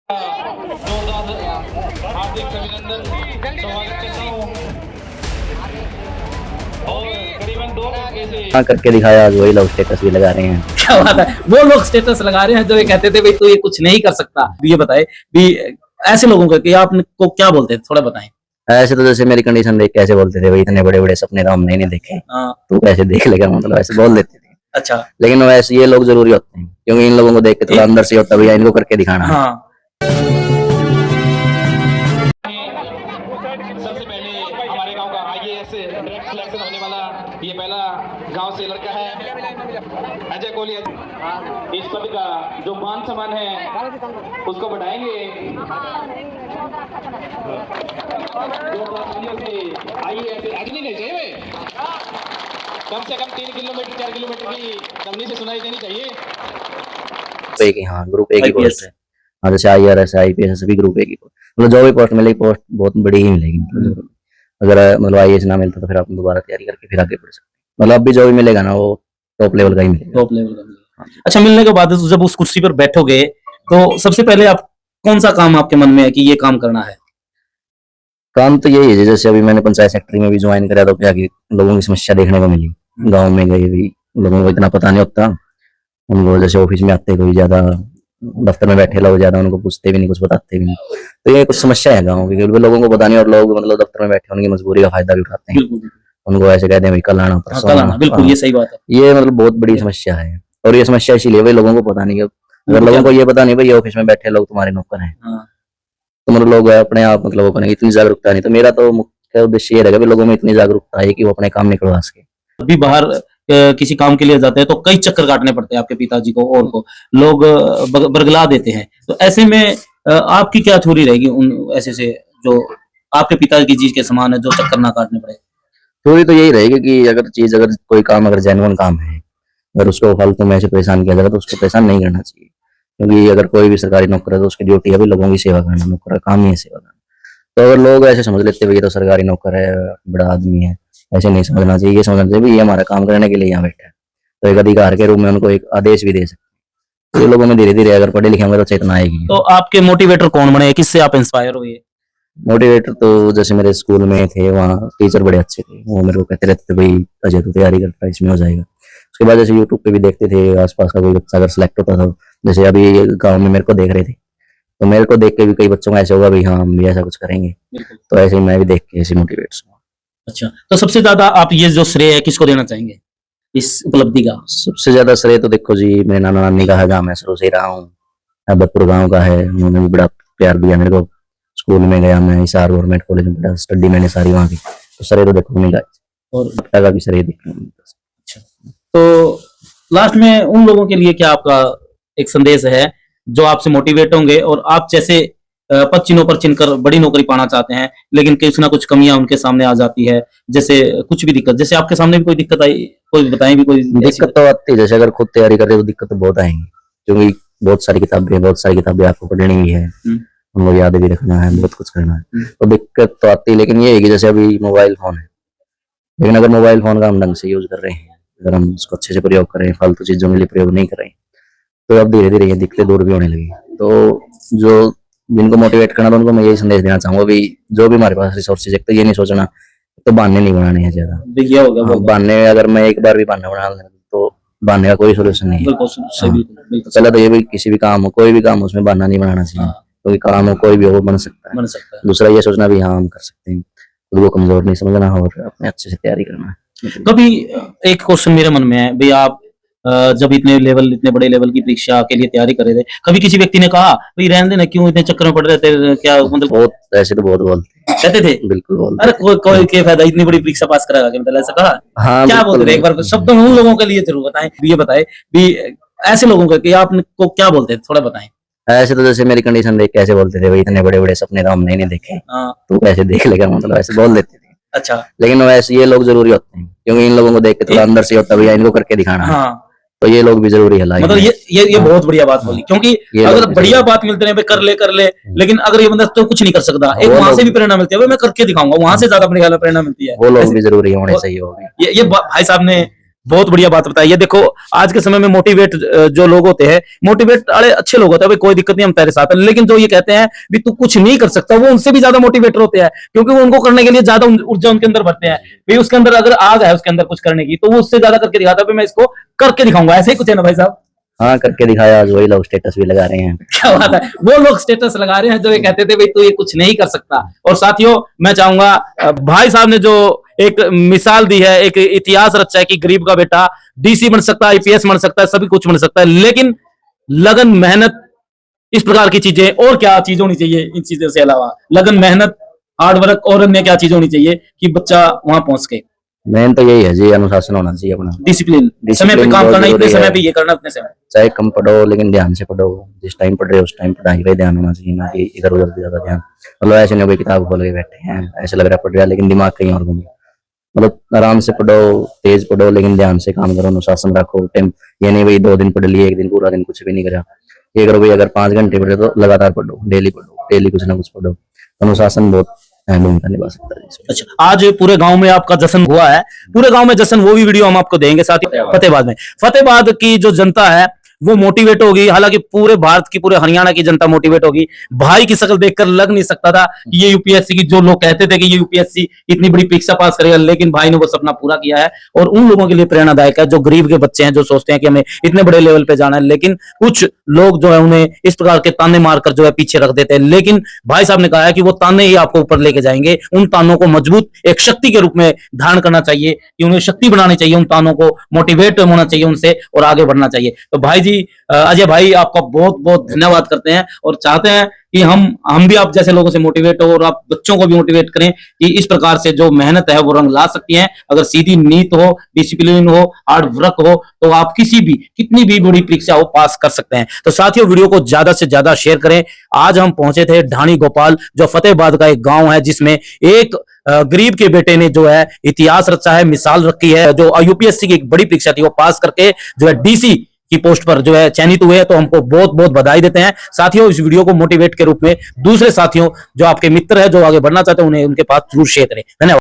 जोरदार हार्दिक अभिनंदन स्वागत करता हूँ। और करीबन 2 घंटे से करके दिखाया, आज वही लोग स्टेटस भी लगा रहे हैं। क्या बात है, वो लोग स्टेटस लगा रहे हैं जो ये कहते थे भाई तू ये कुछ नहीं कर सकता। ये बताए भी ऐसे लोगों को कि आपको क्या बोलते हैं, थोड़ा बताएं। ऐसे तो जैसे मेरी कंडीशन देख के ऐसे बोलते थे भाई इतने बड़े बड़े सपने तो हमने नहीं देखे, हाँ, तू कैसे देख लेगा, मतलब ऐसे बोल देते थे। अच्छा, लेकिन वैसे ये लोग जरूरी होते हैं क्योंकि इन लोगों को देख के थोड़ा अंदर से होता है भैया इनको करके दिखाना है। हाँ, सबसे पहले हमारे गांव का आईएएस डायरेक्ट सिलेक्शन होने वाला ये पहला गांव से लड़का है अजय कोहली। इस पद का जो मान सम्मान है उसको बढ़ाएंगे। आईएएस अग्नि नहीं चाहिए, कम से कम 3 किलोमीटर 4 किलोमीटर की कमनी से सुनाई देनी चाहिए। तो एक ही, हाँ, ग्रुप एक ही IPS पोस्ट है। हाँ, जैसे IRS IPS सभी ग्रुप एक ही पोस्ट, मतलब जो भी पोस्ट मिलेगी पोस्ट बहुत बड़ी ही मिलेगी। अगर मतलब IAS ना मिलता तो फिर आप दोबारा तैयारी करके फिर आगे बढ़ सकते। मतलब अभी जो भी मिलेगा ना वो टॉप लेवल का ही मिलेगा। टॉप लेवल का। अच्छा, मिलने के बाद जब उस कुर्सी पर बैठोगे तो सबसे पहले आप कौन सा काम आपके मन में है कि ये काम करना है? काम तो यही है, जैसे अभी मैंने पंचायत सेक्रेटरी में भी ज्वाइन करा तो क्या कि लोगों की समस्या देखने को मिली। गांव में गए भी लोगों को इतना पता नहीं होता, उनको जैसे ऑफिस में आते कोई ज्यादा, दफ्तर में बैठे लोग ज्यादा उनको पूछते भी नहीं, कुछ बताते भी नहीं। तो ये कुछ समस्या है गाँव की, क्योंकि लोगों को पता नहीं और लोग मतलब दफ्तर में बैठे उनकी मजबूरी का फायदा भी उठाते हैं। बिल्कुल, उनको ऐसे कहते हैं भाई कल आना परसों कल आना। आना, बिल्कुल, ये सही बात है। ये मतलब बहुत बड़ी समस्या है और ये समस्या इसीलिए भाई लोगों को पता नहीं है। अगर लोगों को ये पता नहीं भाई ऑफिस में बैठे लोग तुम्हारे नौकर हैं, हाँ, तो मतलब लोग अपने आप मतलब वो करेंगे, इतनी जागरूकता नहीं। तो मेरा तो मुख्य उद्देश्य ये रहेगा कि लोगों में इतनी जागरूकता है कि वो अपने काम निकलवा सके। अभी बाहर किसी काम के लिए जाते हैं तो कई चक्कर काटने पड़ते हैं आपके पिताजी को और को लोग बरगला देते हैं। तो ऐसे में आपकी क्या थ्योरी रहेगी उन ऐसे से जो आपके पिताजी जी के समान है जो चक्कर ना काटने पड़े? थोड़ी तो यही रहेगी कि अगर कोई काम अगर जेन्युइन काम है, अगर उसको फालतू में ऐसे परेशान किया जाएगा तो उसको परेशान नहीं करना चाहिए। क्योंकि अगर कोई भी सरकारी नौकर है तो उसकी ड्यूटी है भी लोगों की सेवा करना, नौकर का काम ही है सेवा करना। तो अगर लोग ऐसे समझ लेते हैं ये तो सरकारी नौकर है, बड़ा आदमी है, ऐसे नहीं समझना चाहिए। ये समझना चाहिए ये हमारा काम करने के लिए यहाँ बैठा है, तो एक अधिकार के रूप में उनको एक आदेश भी दे सकते हैं। तो ये लोगों में धीरे धीरे अगर पढ़े लिखे होंगे तो चेतना आएगी। तो आपके मोटिवेटर कौन बने, किससे आप इंस्पायर हुए? मोटिवेटर तो जैसे मेरे स्कूल में थे, वहाँ टीचर बड़े अच्छे थे, वो मेरे को कहते रहते थे भाई अजय तू तैयारी करता है इसमें हो जाएगा। उसके बाद जैसे यूट्यूब पे भी देखते थे आसपास का कोई बच्चा अगर सिलेक्ट होता था, जैसे अभी गांव में मेरे को देख रहे थे तो मेरे को देख के भी कई बच्चों का ऐसे होगा भाई हाँ हम भी ऐसा कुछ करेंगे। बिल्कुल। तो ऐसे ही मैं भी देख के ऐसे मोटिवेट हुआ। अच्छा, तो सबसे ज्यादा आप ये जो श्रेय है किसको देना चाहेंगे इस उपलब्धि का? सबसे ज्यादा श्रेय तो देखो जी मेरे नाना नानी का है, जहाँ मैं शुरू से रहा हूँ। अहमदपुर गाँव का है, उन्होंने भी बड़ा प्यार दिया मेरे को। स्कूल में गया मैं हिसार गवर्नमेंट कॉलेज में, पढ़ा स्टडी मैंने सारी वहाँ की, तो श्रेय तो देखो मिला और का भी श्रेय देखने को मिलता। अच्छा, तो लास्ट में उन लोगों के लिए क्या आपका एक संदेश है जो आपसे मोटिवेट होंगे और आप जैसे पद चिन्हों पर चिनकर बड़ी नौकरी पाना चाहते हैं लेकिन कुछ ना कुछ कमियां उनके सामने आ जाती है, जैसे कुछ भी दिक्कत, जैसे आपके सामने भी कोई दिक्कत आई, कोई बताएं भी कोई दिक्कत तो आती है, जैसे अगर खुद तैयारी करते तो दिक्कत तो बहुत आएंगी, क्योंकि बहुत सारी किताबें आपको पढ़नी भी है, उनको याद भी रखना है, बहुत कुछ करना है। तो दिक्कत तो आती है, लेकिन ये है कि जैसे अभी मोबाइल फोन है, लेकिन अगर मोबाइल फोन का हम ढंग से यूज कर रहे हैं, अगर हम उसको अच्छे से प्रयोग करें, फालतू चीजों के लिए प्रयोग नहीं कर रहे हैं, तो अब धीरे धीरे ये दिक्कतें दूर भी होने लगी। तो जो जिनको मोटिवेट करना तो उनको मैं यही संदेश देना चाहूंगा भी जो भी हमारे पास रिसोर्सेज है, तो ये नहीं सोचना तो बहाने नहीं बनाने हैं ज्यादा। बहाने अगर मैं एक बार भी बहाना बना लूं तो बहाने का कोई सोल्यूशन नहीं है। पहले तो ये भी किसी भी काम हो, कोई भी काम हो, उसमें बहाना नहीं बनाना चाहिए, क्योंकि काम हो कोई भी हो बन सकता है। दूसरा ये सोचना भी हाँ हम कर सकते हैं, खुद को कमजोर नहीं समझना और अपने अच्छे से तैयारी करना है। कभी एक क्वेश्चन मेरे मन में है भाई, आप जब इतने बड़े लेवल की परीक्षा के लिए तैयारी कर रहे थे, कभी किसी व्यक्ति ने कहा भाई रहने देना, क्यों इतने चक्कर में पड़ रहे थे, क्या मतलब? बहुत ऐसे तो बहुत बोलते कहते थे, बिल्कुल बोलते। अरे कोई क्या फायदा, इतनी बड़ी परीक्षा पास करेगा क्या, मतलब ऐसा कहा? हाँ, क्या बोलते थे एक बार शब्दों में उन लोगों के लिए जरूर बताएं, ये बताएं भी ऐसे लोगों को कि आपको क्या बोलते हैं, थोड़ा बताएं। ऐसे तो जैसे मेरी कंडीशन देख के ऐसे बोलते थे भाई इतने बड़े बड़े सपने तो हमने नहीं देखे, तू कैसे देख लेगा, मतलब ऐसे बोल देते थे। अच्छा, लेकिन वैसे ये लोग जरूरी होते हैं क्योंकि इन लोगों को देख के थोड़ा अंदर से होता है भैया इनको करके दिखाना है। तो ये लोग भी जरूरी है लाइफ में। मतलब ये बहुत बढ़िया बात बोली, क्योंकि अगर बढ़िया बात मिलते रहे कर ले, लेकिन अगर ये बंदा तो कुछ नहीं कर सकता, एक वहां से भी प्रेरणा मिलती है, मैं करके दिखाऊंगा, वहां से ज्यादा अपने ख्याल में प्रेरणा मिलती है। वो लोग भी जरूरी होने चाहिए। ये भाई साहब ने बहुत बढ़िया बात बताई है। देखो आज के समय में मोटिवेट जो लोग होते हैं, मोटिवेट वाले अच्छे लोग होते हैं, भाई कोई दिक्कत नहीं हम तेरे साथ हैं, लेकिन जो ये कहते हैं भी तू कुछ नहीं कर सकता, वो उनसे भी ज्यादा मोटिवेटर होते हैं, क्योंकि वो उनको करने के लिए ज्यादा ऊर्जा उनके अंदर भरते हैं। भाई उसके अंदर अगर आग है उसके अंदर कुछ करने की, तो वो उससे ज्यादा करके दिखाता है, मैं इसको करके दिखाऊंगा। ऐसे ही कुछ है ना भाई साहब? हाँ, करके दिखाया। आज वही लोग स्टेटस भी लगा रहे हैं। क्या बात है, वो लोग स्टेटस लगा रहे हैं जो ये कहते थे भाई तू ये कुछ नहीं कर सकता। और साथियों मैं चाहूंगा भाई साहब ने जो एक मिसाल दी है, एक इतिहास रचा है कि गरीब का बेटा डीसी बन सकता है, आईपीएस बन सकता है, सभी कुछ बन सकता है, लेकिन लगन मेहनत इस प्रकार की चीजें, और क्या चीज होनी चाहिए इन चीजों से अलावा? लगन मेहनत, हार्ड वर्क, और अन्य क्या चीज होनी चाहिए कि बच्चा वहां पहुंच के? मेन तो यही है जी, अनुशासन होना चाहिए अपना, डिसिप्लिन, समय पे काम बहुत करना, इतने जरूरी समय है। पे ये करना, इतने समय। चाहे कम पढ़ो लेकिन ध्यान से पढ़ो। जिस टाइम पढ़ रहे हो उस टाइम पढ़ाई पे ध्यान होना चाहिए, ना कि इधर उधर ज्यादा ध्यान। मतलब ऐसे नहीं कोई किताब खोल के बैठे हैं, ऐसे लग रहा है पढ़ रहा है लेकिन दिमाग कहीं और घूम रहा है। मतलब आराम से पढ़ो, तेज पढ़ो, लेकिन ध्यान से काम करो, अनुशासन रखो। टाइम ये नहीं भाई 2 दिन पढ़ लिए, 1 दिन पूरा दिन कुछ भी नहीं करा। ये करो भाई, अगर 5 घंटे पढ़े तो लगातार पढ़ो, डेली पढ़ो, डेली कुछ ना कुछ पढ़ो। अनुशासन बहुत अहम भूमिका निभा सकता है इसमें। अच्छा, आज पूरे गांव में आपका जश्न हुआ है, पूरे गांव में जश्न, वो भी वीडियो हम आपको देंगे। साथ ही फतेहाबाद में, फतेहाबाद की जो जनता है वो मोटिवेट होगी, हालांकि पूरे भारत की, पूरे हरियाणा की जनता मोटिवेट होगी। भाई की शक्ल देखकर लग नहीं सकता था कि ये यूपीएससी की, जो लोग कहते थे कि ये यूपीएससी इतनी बड़ी परीक्षा पास करेगा, लेकिन भाई ने वो सपना पूरा किया है। और उन लोगों के लिए प्रेरणादायक है जो गरीब के बच्चे हैं, जो सोचते हैं कि हमें इतने बड़े लेवल पे जाना है, लेकिन कुछ लोग जो है उन्हें इस प्रकार के ताने मारकर जो है पीछे रख देते हैं। लेकिन भाई साहब ने कहा है कि वो ताने ही आपको ऊपर लेके जाएंगे। उन तानों को मजबूत एक शक्ति के रूप में धारण करना चाहिए, कि उन्हें शक्ति बनानी चाहिए, उन तानों को मोटिवेट होना चाहिए उनसे, और आगे बढ़ना चाहिए। तो भाई जी, अजय भाई आपका बहुत बहुत धन्यवाद करते हैं, और चाहते हैं कि हम भी आप जैसे लोगों से मोटिवेट हो, और आप बच्चों को भी मोटिवेट करें कि इस प्रकार से जो मेहनत है वो रंग ला सकती है। अगर सीधी नीत हो, डिसिप्लिन हो, हार्ड वर्क हो, तो आप किसी भी, कितनी भी बड़ी परीक्षा हो, पास कर सकते हैं। तो साथियों वीडियो को ज्यादा से ज्यादा शेयर करें। आज हम पहुंचे थे ढाणी गोपाल, जो फतेहाबाद का एक गांव है, जिसमें एक गरीब के बेटे ने जो है इतिहास रचा है, मिसाल रखी है। जो यूपीएससी की एक बड़ी परीक्षा थी वो पास करके जो है डीसी की पोस्ट पर जो है चयनित हुए हैं, तो हमको बहुत बहुत बधाई देते हैं। साथियों इस वीडियो को मोटिवेट के रूप में दूसरे साथियों, जो आपके मित्र है, जो आगे बढ़ना चाहते हैं, उन्हें उनके पास जरूर शेयर करें। धन्यवाद।